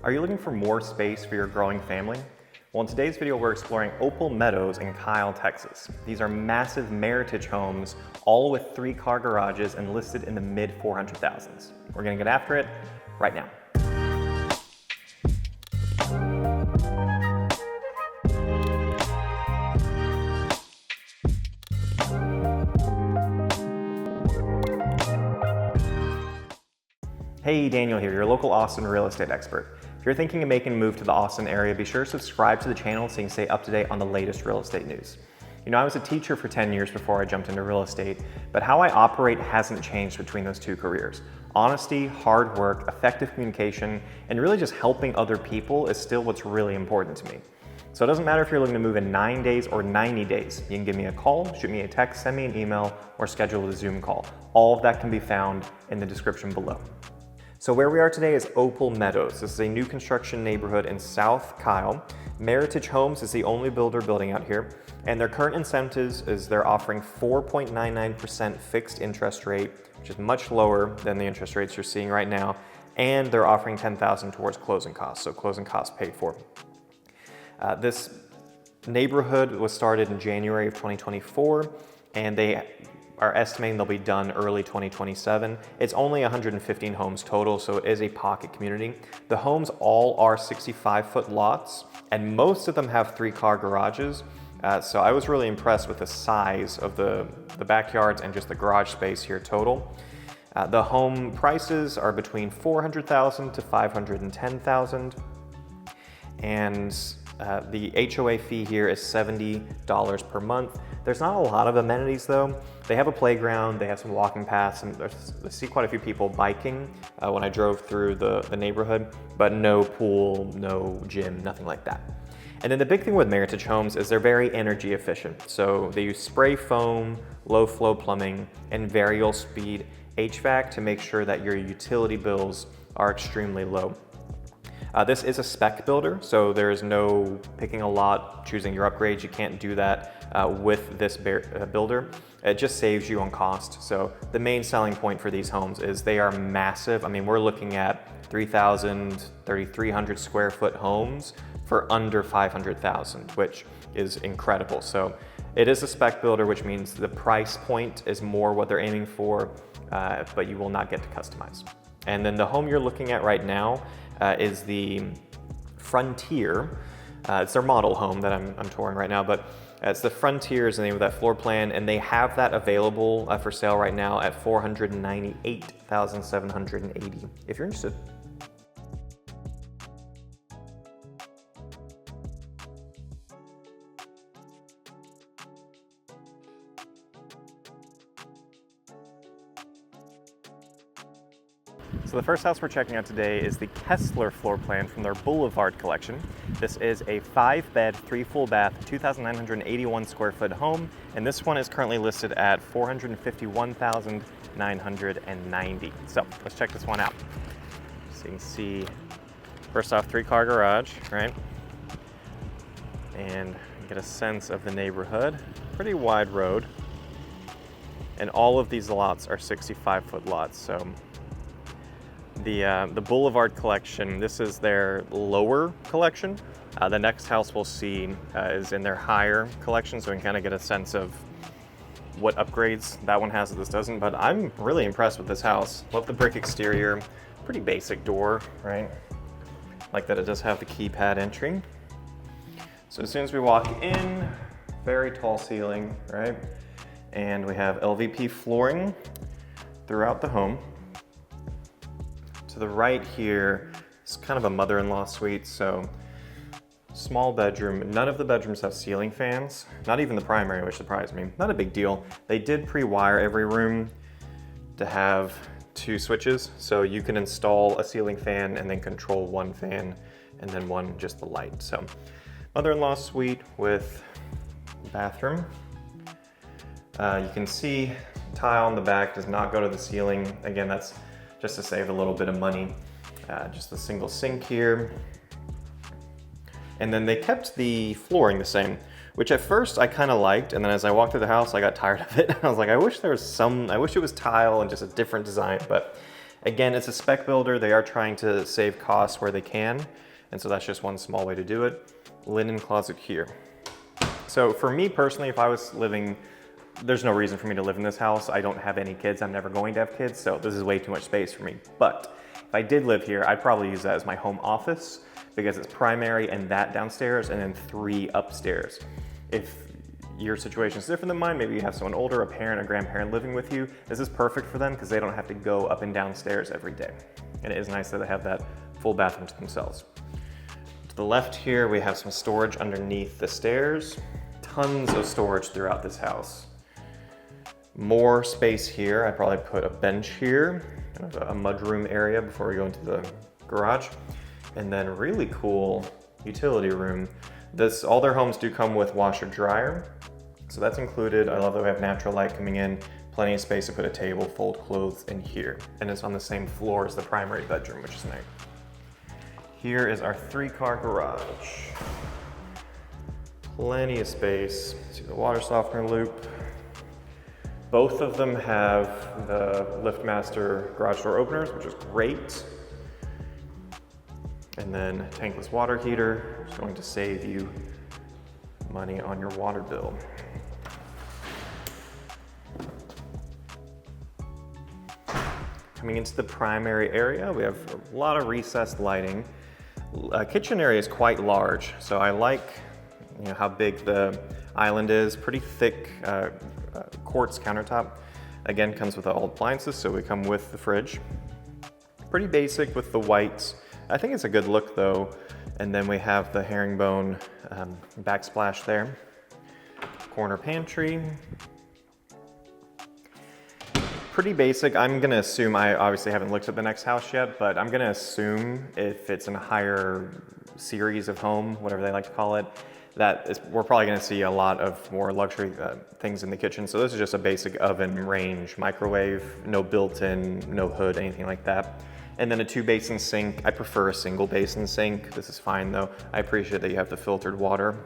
Are you looking for more space for your growing family? Well, in today's video, we're exploring Opal Meadows in Kyle, Texas. These are massive Meritage homes, all with 3-car garages and listed in the mid 400,000s. We're gonna get after it right now. Hey, Daniel here, your local Austin real estate expert. If you're thinking of making a move to the Austin area, be sure to subscribe to the channel so you can stay up to date on the latest real estate news. You know, I was a teacher for 10 years before I jumped into real estate, but how I operate hasn't changed between those two careers. Honesty, hard work, effective communication, and really just helping other people is still what's really important to me. So it doesn't matter if you're looking to move in 9 days or 90 days. You can give me a call, shoot me a text, send me an email, or schedule a Zoom call. All of that can be found in the description below. So where we are today is Opal Meadows. This is a new construction neighborhood in South Kyle. Meritage Homes is the only builder building out here, and their current incentives is they're offering 4.99% fixed interest rate, which is much lower than the interest rates you're seeing right now, and they're offering $10,000 towards closing costs, so closing costs paid for. This neighborhood was started in January of 2024, and they are estimating they'll be done early 2027. It's only 115 homes total, so it is a pocket community. The homes all are 65-foot lots, and most of them have 3-car garages. So I was really impressed with the size of the backyards and just the garage space here total. The home prices are between $400,000 to $510,000, and the HOA fee here is $70 per month. There's not a lot of amenities though. They have a playground, they have some walking paths, and I see quite a few people biking when I drove through the neighborhood, but no pool, no gym, nothing like that. And then the big thing with Meritage Homes is they're very energy efficient. So they use spray foam, low flow plumbing, and variable speed HVAC to make sure that your utility bills are extremely low. This is a spec builder, so there's no picking a lot, choosing your upgrades. You can't do that with this builder. It just saves you on cost. So the main selling point for these homes is they are massive. I mean, we're looking at 3,000, 3,300 square foot homes for under 500,000, which is incredible. So it is a spec builder, which means the price point is more what they're aiming for, but you will not get to customize. And then the home you're looking at right now is the Frontier. It's their model home that I'm touring right now, but it's the Frontier is the name of that floor plan, and they have that available for sale right now at $498,780 if you're interested. So the first house we're checking out today is the Kessler floor plan from their Boulevard collection. This is a 5-bed, 3 full bath, 2,981 square foot home, and this one is currently listed at $451,990. So let's check this one out. So you can see, first off, 3-car garage, right? And get a sense of the neighborhood. Pretty wide road. And all of these lots are 65-foot lots, so the Boulevard collection, this is their lower collection. The next house we'll see is in their higher collection, so we can kind of get a sense of what upgrades that one has that this doesn't, but I'm really impressed with this house. Love the brick exterior, pretty basic door, right? Like that it does have the keypad entry. So as soon as we walk in, very tall ceiling, right? And we have LVP flooring throughout the home. To the right here is kind of a mother-in-law suite, so small bedroom. None of the bedrooms have ceiling fans, not even the primary, which surprised me. Not a big deal. They did pre-wire every room to have 2 switches, so you can install a ceiling fan and then control one fan and then one just the light. So mother-in-law suite with bathroom. You can see tile on the back does not go to the ceiling. Again, that's just to save a little bit of money. Just a single sink here. And then they kept the flooring the same, which at first I kind of liked, and then as I walked through the house, I got tired of it. I was like, I wish it was tile and just a different design, but Again, it's a spec builder. They are trying to save costs where they can. And so that's just one small way to do it. Linen closet here. So for me personally, if I was living, there's no reason for me to live in this house. I don't have any kids. I'm never going to have kids. So this is way too much space for me. But if I did live here, I'd probably use that as my home office because it's primary and that downstairs and then 3 upstairs. If your situation is different than mine, maybe you have someone older, a parent, a grandparent living with you, this is perfect for them because they don't have to go up and down stairs every day. And it is nice that they have that full bathroom to themselves. To the left here, we have some storage underneath the stairs. Tons of storage throughout this house. More space here. I probably put a bench here, kind of a mudroom area before we go into the garage. And then really cool utility room. All their homes do come with washer dryer. So that's included. I love that we have natural light coming in, plenty of space to put a table, fold clothes in here. And it's on the same floor as the primary bedroom, which is nice. Here is our 3-car garage. Plenty of space. See the water softener loop. Both of them have the LiftMaster garage door openers, which is great. And then tankless water heater, which is going to save you money on your water bill. Coming into the primary area, we have a lot of recessed lighting. Kitchen area is quite large, so I like how big the island is. Pretty thick quartz countertop. Again, comes with all appliances, so we come with the fridge. Pretty basic with the whites. I think it's a good look though. And then we have the herringbone backsplash there. Corner pantry. Pretty basic. I'm gonna assume, I obviously haven't looked at the next house yet, but I'm gonna assume if it's in a higher series of home, whatever they like to call it, we're probably gonna see a lot of more luxury things in the kitchen. So this is just a basic oven, range, microwave, no built-in, no hood, anything like that. And then a 2-basin sink. I prefer a single basin sink. This is fine though. I appreciate that you have the filtered water.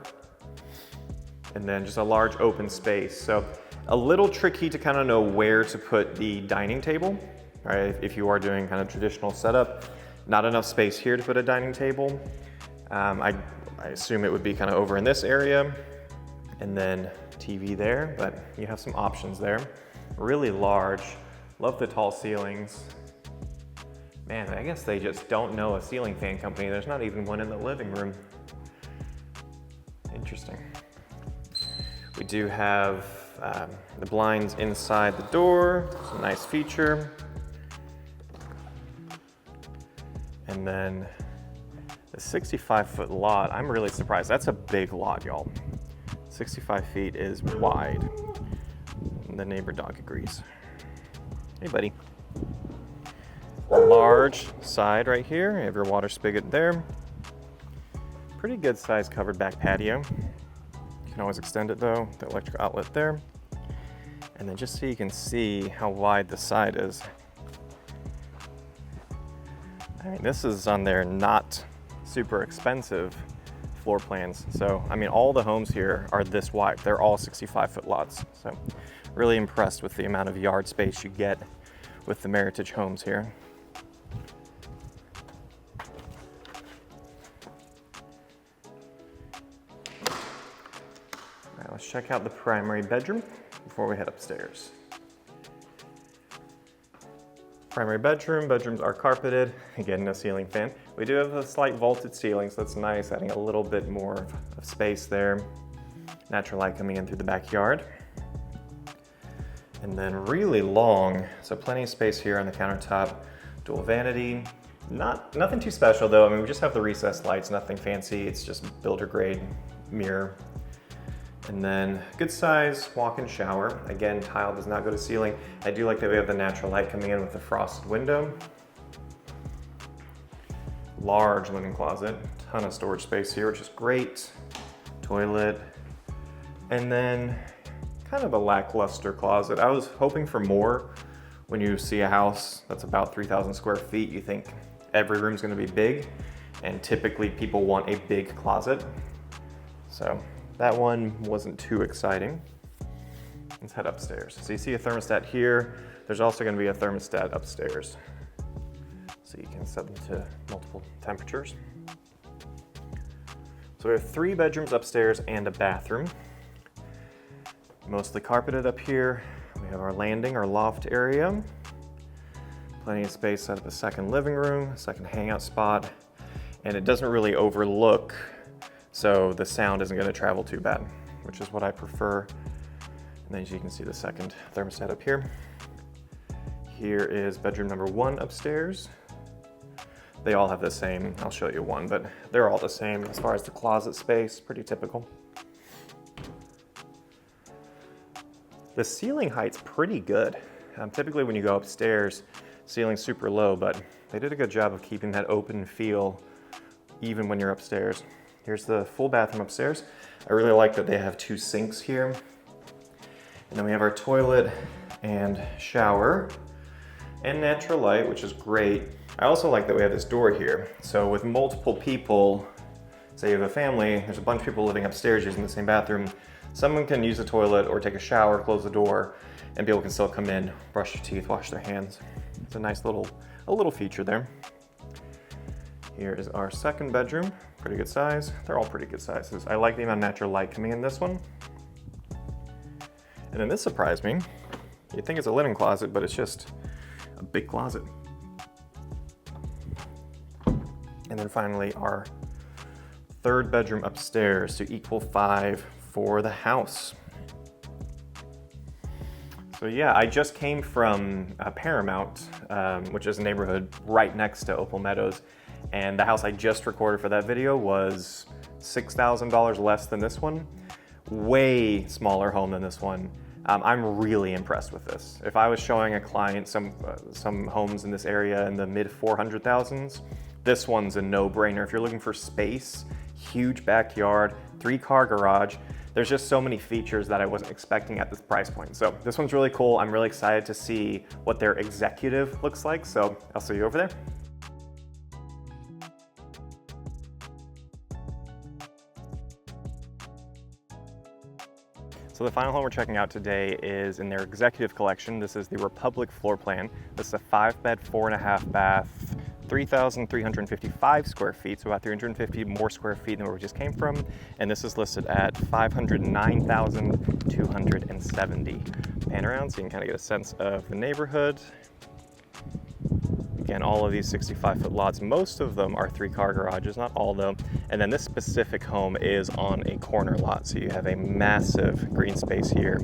And then just a large open space. So a little tricky to kind of know where to put the dining table, right? If you are doing kind of traditional setup, not enough space here to put a dining table. I assume it would be kind of over in this area and then TV there, but you have some options there. Really large. Love the tall ceilings. Man, I guess they just don't know a ceiling fan company. There's not even one in the living room. Interesting. We do have the blinds inside the door. It's a nice feature. And then the 65-foot lot, I'm really surprised. That's a big lot, y'all. 65 feet is wide. And the neighbor dog agrees. Hey, buddy. Large side right here. You have your water spigot there. Pretty good size covered back patio. You can always extend it though, the electric outlet there. And then just so you can see how wide the side is. I mean, this is on their not super expensive floor plans. So, I mean, all the homes here are this wide. They're all 65-foot lots. So, really impressed with the amount of yard space you get with the Meritage homes here. All right, let's check out the primary bedroom before we head upstairs. Primary bedroom, bedrooms are carpeted. Again, no ceiling fan. We do have a slight vaulted ceiling, so that's nice, adding a little bit more of space there. Natural light coming in through the backyard. And then really long, so plenty of space here on the countertop. Dual vanity. Nothing too special though. I mean, we just have the recessed lights, nothing fancy. It's just builder grade mirror. And then good size walk-in shower. Again, tile does not go to ceiling. I do like that we have the natural light coming in with the frosted window. Large linen closet, ton of storage space here, which is great. Toilet. And then kind of a lackluster closet. I was hoping for more. When you see a house that's about 3,000 square feet, you think every room's gonna be big, and typically people want a big closet. So that one wasn't too exciting. Let's head upstairs. So you see a thermostat here. There's also gonna be a thermostat upstairs. so you can set them to multiple temperatures. So we have 3 bedrooms upstairs and a bathroom. Mostly carpeted up here. We have our landing, our loft area. Plenty of space set up a second living room, second hangout spot, and it doesn't really overlook, so the sound isn't going to travel too bad, which is what I prefer. And then as you can see the second thermostat up here. Here is bedroom number 1 upstairs. They all have the same, I'll show you one, but they're all the same as far as the closet space, pretty typical. The ceiling height's pretty good. Typically when you go upstairs, ceiling's super low, but they did a good job of keeping that open feel even when you're upstairs. Here's the full bathroom upstairs. I really like that they have 2 sinks here. And then we have our toilet and shower and natural light, which is great. I also like that we have this door here. So with multiple people, say you have a family, there's a bunch of people living upstairs using the same bathroom, someone can use the toilet or take a shower, close the door, and people can still come in, brush their teeth, wash their hands. It's a nice little feature there. Here is our second bedroom, pretty good size. They're all pretty good sizes. I like the amount of natural light coming in this one. And then this surprised me. You'd think it's a linen closet, but it's just a big closet. And then finally our third bedroom upstairs to equal 5 for the house. So yeah, I just came from Paramount, which is a neighborhood right next to Opal Meadows. And the house I just recorded for that video was $6,000 less than this one. Way smaller home than this one. I'm really impressed with this. If I was showing a client some homes in this area in the mid 400,000s, this one's a no-brainer. If you're looking for space, huge backyard, 3-car garage, there's just so many features that I wasn't expecting at this price point. So this one's really cool. I'm really excited to see what their executive looks like. So I'll see you over there. So the final home we're checking out today is in their executive collection. This is the Republic floor plan. This is a 5-bed, 4.5 bath, 3,355 square feet, so about 350 more square feet than where we just came from. And this is listed at 509,270. Pan around so you can kind of get a sense of the neighborhood. Again, all of these 65-foot lots, most of them are 3-car garages, not all though. And then this specific home is on a corner lot, so you have a massive green space here.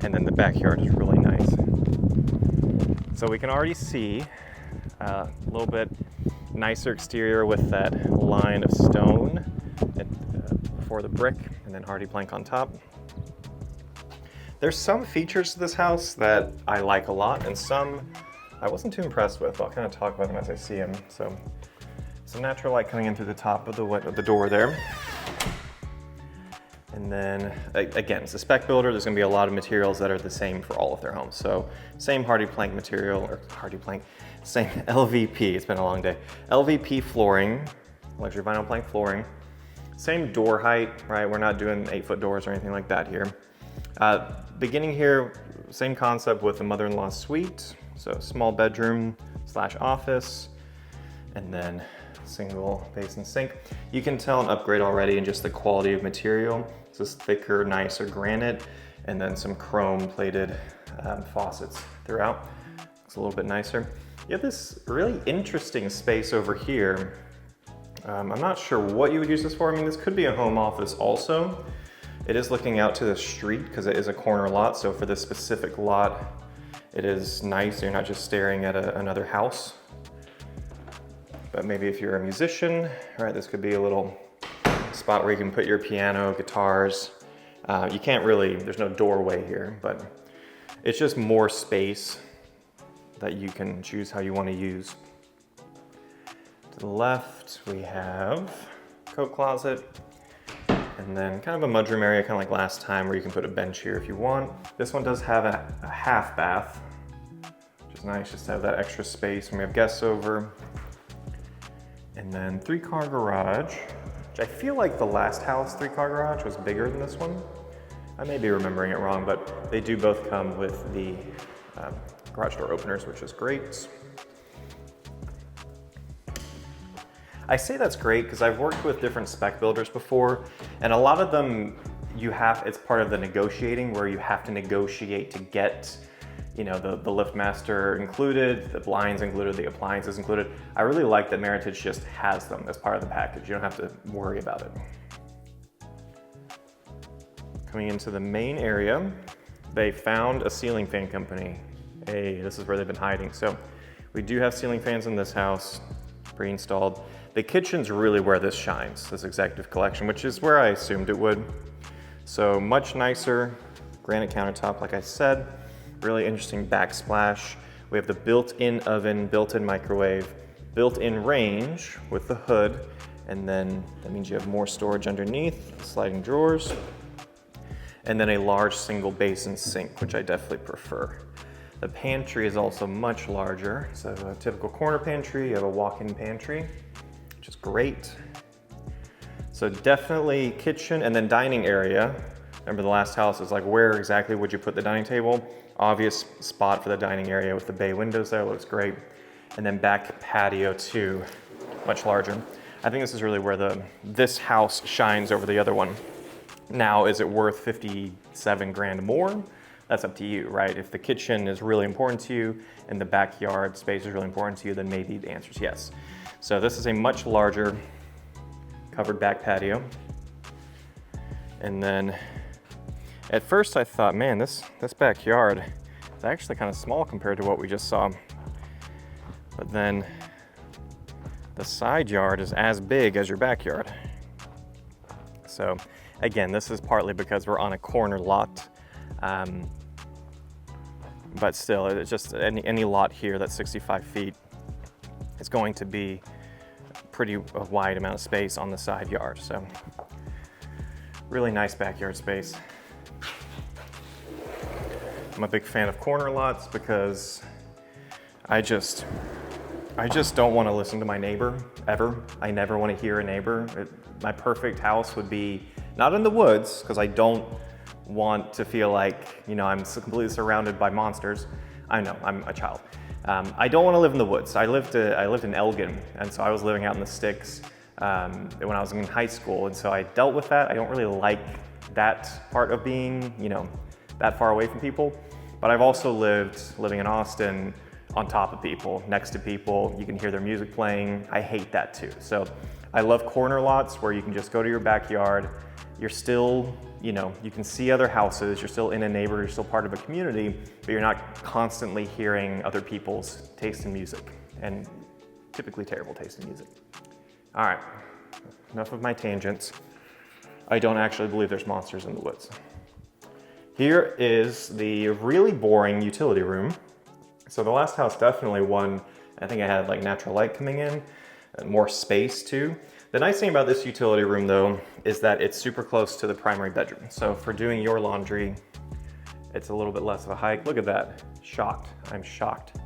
And then the backyard is really nice. So we can already see a little bit nicer exterior with that line of stone before the brick, and then hardy plank on top. There's some features to this house that I like a lot, and some I wasn't too impressed with. I'll kind of talk about them as I see them. So some natural light coming in through the top of the door there. And then, again, it's a spec builder. There's gonna be a lot of materials that are the same for all of their homes. So same hardy plank material, or hardy plank, same LVP, it's been a long day. LVP flooring, luxury vinyl plank flooring. Same door height, right? We're not doing 8-foot doors or anything like that here. Beginning here, same concept with the mother-in-law suite. So small bedroom / office, and then single basin sink. You can tell an upgrade already in just the quality of material. It's this thicker, nicer granite, and then some chrome plated faucets throughout. It's a little bit nicer. You have this really interesting space over here. I'm not sure what you would use this for. I mean, this could be a home office also. It is looking out to the street because it is a corner lot. So for this specific lot, it is nice. You're not just staring at another house. But maybe if you're a musician, right, this could be a little spot where you can put your piano, guitars. You can't really, there's no doorway here, but it's just more space that you can choose how you want to use. To the left, we have coat closet, and then kind of a mudroom area, kind of like last time, where you can put a bench here if you want. This one does have a half bath, which is nice just to have that extra space when we have guests over. And then 3-car garage, which I feel like the last house 3-car garage was bigger than this one. I may be remembering it wrong, but they do both come with the garage door openers, which is great. I say that's great because I've worked with different spec builders before, and a lot of them it's part of the negotiating where you have to negotiate to get, you know, the lift master included, the blinds included, the appliances included. I really like that Meritage just has them as part of the package. You don't have to worry about it. Coming into the main area, they found a ceiling fan company. Hey, this is where they've been hiding. So we do have ceiling fans in this house, pre-installed. The kitchen's really where this shines, this executive collection, which is where I assumed it would. So much nicer, granite countertop, like I said, really interesting backsplash. We have the built-in oven, built-in microwave, built-in range with the hood, and then that means you have more storage underneath, sliding drawers, and then a large single basin sink, which I definitely prefer. The pantry is also much larger. So a typical corner pantry, you have a walk-in pantry, which is great. So definitely kitchen and then dining area. Remember the last house is like, where exactly would you put the dining table? Obvious spot for the dining area with the bay windows there, looks great. And then back patio too, much larger. I think this is really where this house shines over the other one. Now, is it worth 57 grand more? That's up to you, right? If the kitchen is really important to you and the backyard space is really important to you, then maybe the answer is yes. So this is a much larger covered back patio. And then at first I thought, man, this backyard is actually kind of small compared to what we just saw. But then the side yard is as big as your backyard. So again, this is partly because we're on a corner lot. But still, it's just any lot here that's 65 feet is going to be pretty wide amount of space on the side yard. So really nice backyard space. I'm a big fan of corner lots because I just don't want to listen to my neighbor ever. I never want to hear a neighbor. My perfect house would be not in the woods, because I don't want to feel like, you know, I'm completely surrounded by monsters. I know, I'm a child. I don't want to live in the woods. I lived in Elgin, and so I was living out in the sticks when I was in high school, and so I dealt with that. I don't really like that part of being, you know, that far away from people. But I've also living in Austin on top of people, next to people. You can hear their music playing. I hate that too. So I love corner lots where you can just go to your backyard. You're still, you know, you can see other houses, you're still in a neighborhood, you're still part of a community, but you're not constantly hearing other people's taste in music, and typically terrible taste in music. All right, enough of my tangents. I don't actually believe there's monsters in the woods. Here is the really boring utility room. So the last house definitely won. I think I had like natural light coming in, and more space too. The nice thing about this utility room though is that it's super close to the primary bedroom. So for doing your laundry, it's a little bit less of a hike. Look at that, shocked, I'm shocked.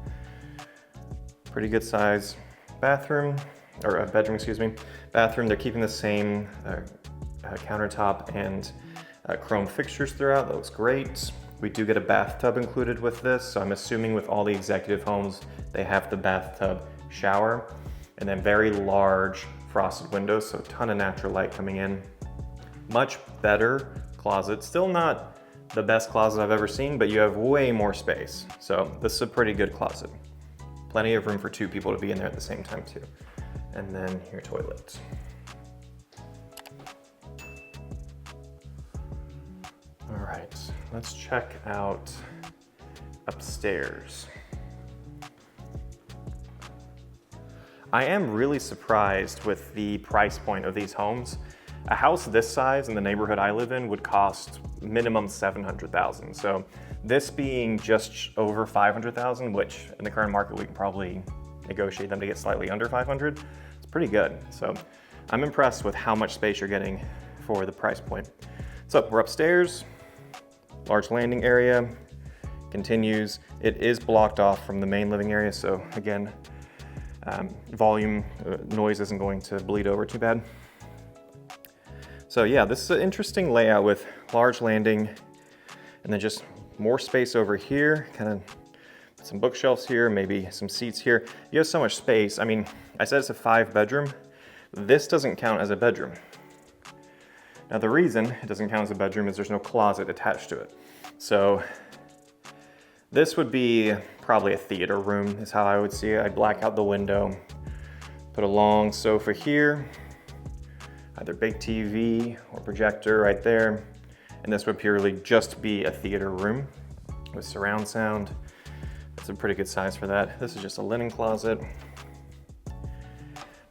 Pretty good size bathroom, or bedroom, excuse me. Bathroom, they're keeping the same countertop and chrome fixtures throughout, that looks great. We do get a bathtub included with this, so I'm assuming with all the executive homes, they have the bathtub shower, and then very large frosted windows, so a ton of natural light coming in. Much better closet, still not the best closet I've ever seen, but you have way more space. So this is a pretty good closet. Plenty of room for two people to be in there at the same time too. And then your toilet. All right, let's check out upstairs. I am really surprised with the price point of these homes. A house this size in the neighborhood I live in would cost minimum $700,000. So this being just over $500,000, which in the current market we can probably negotiate them to get slightly under 500, it's pretty good. So I'm impressed with how much space you're getting for the price point. So we're upstairs, large landing area, continues. It is blocked off from the main living area, so again, volume, noise isn't going to bleed over too bad. So yeah, this is an interesting layout with large landing and then just more space over here, kind of some bookshelves here, maybe some seats here. You have so much space. I mean, I said it's a 5-bedroom. This doesn't count as a bedroom. Now the reason it doesn't count as a bedroom is there's no closet attached to it. So this would be probably a theater room is how I would see it. I'd black out the window, put a long sofa here, either big TV or projector right there. And this would purely just be a theater room with surround sound. That's a pretty good size for that. This is just a linen closet.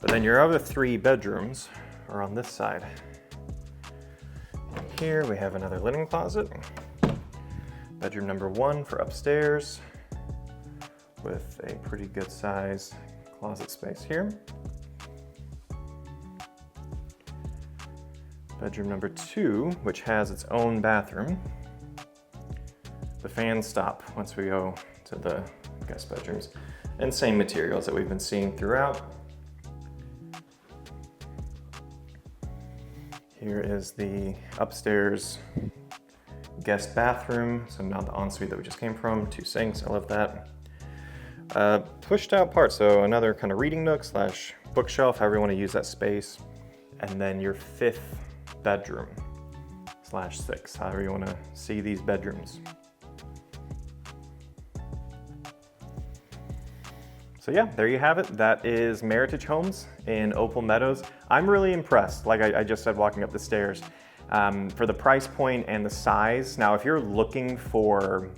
But then your other 3 bedrooms are on this side. And here we have another linen closet. Bedroom number 1 for upstairs with a pretty good size closet space here. Bedroom number 2, which has its own bathroom. The fans stop once we go to the guest bedrooms. And same materials that we've been seeing throughout. Here is the upstairs guest bathroom, so not the ensuite that we just came from. 2 sinks, I love that. Pushed out part, so another kind of reading nook slash bookshelf, however you want to use that space. And then your 5th bedroom slash 6, however you want to see these bedrooms. So yeah, there you have it. That is Meritage Homes in Opal Meadows. I'm really impressed, like I just said walking up the stairs, for the price point and the size. Now, if you're looking for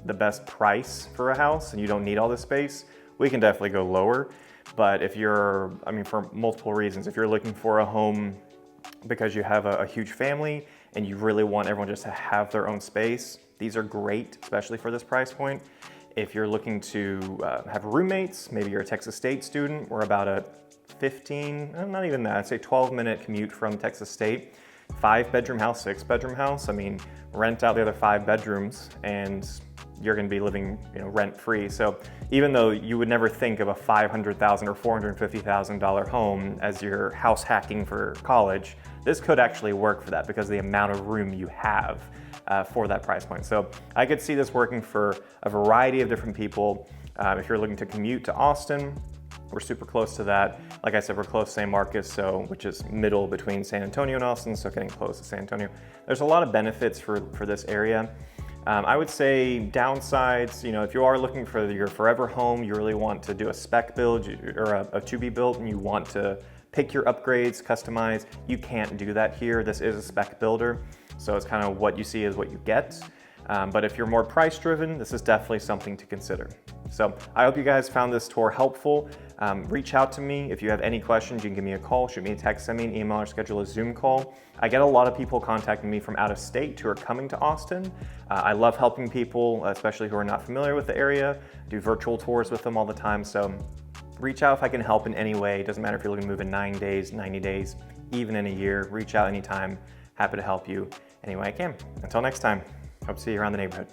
the best price for a house and you don't need all this space, we can definitely go lower. But if you're, I mean, for multiple reasons, if you're looking for a home because you have a huge family and you really want everyone just to have their own space, these are great, especially for this price point. If you're looking to have roommates, maybe you're a Texas State student, we're about a 15, not even that, I'd say 12-minute commute from Texas State. 5-bedroom house, 6-bedroom house. I mean, rent out the other 5 bedrooms and you're gonna be living, rent-free. So even though you would never think of a $500,000 or $450,000 home as your house hacking for college, this could actually work for that because of the amount of room you have for that price point. So I could see this working for a variety of different people. If you're looking to commute to Austin, we're super close to that. Like I said, we're close to San Marcos, which is middle between San Antonio and Austin, so getting close to San Antonio. There's a lot of benefits for this area. I would say downsides, if you are looking for your forever home, you really want to do a spec build or a to-be built, and you want to pick your upgrades, customize, you can't do that here. This is a spec builder, so it's kind of what you see is what you get. But if you're more price driven, this is definitely something to consider. So I hope you guys found this tour helpful. Reach out to me if you have any questions. You can give me a call, shoot me a text, send me an email, or schedule a Zoom call. I get a lot of people contacting me from out of state who are coming to Austin. I love helping people, especially who are not familiar with the area. I do virtual tours with them all the time. So reach out if I can help in any way. It doesn't matter if you're looking to move in 9 days, 90 days, even in a year. Reach out anytime. Happy to help you any way I can. Until next time, hope to see you around the neighborhood.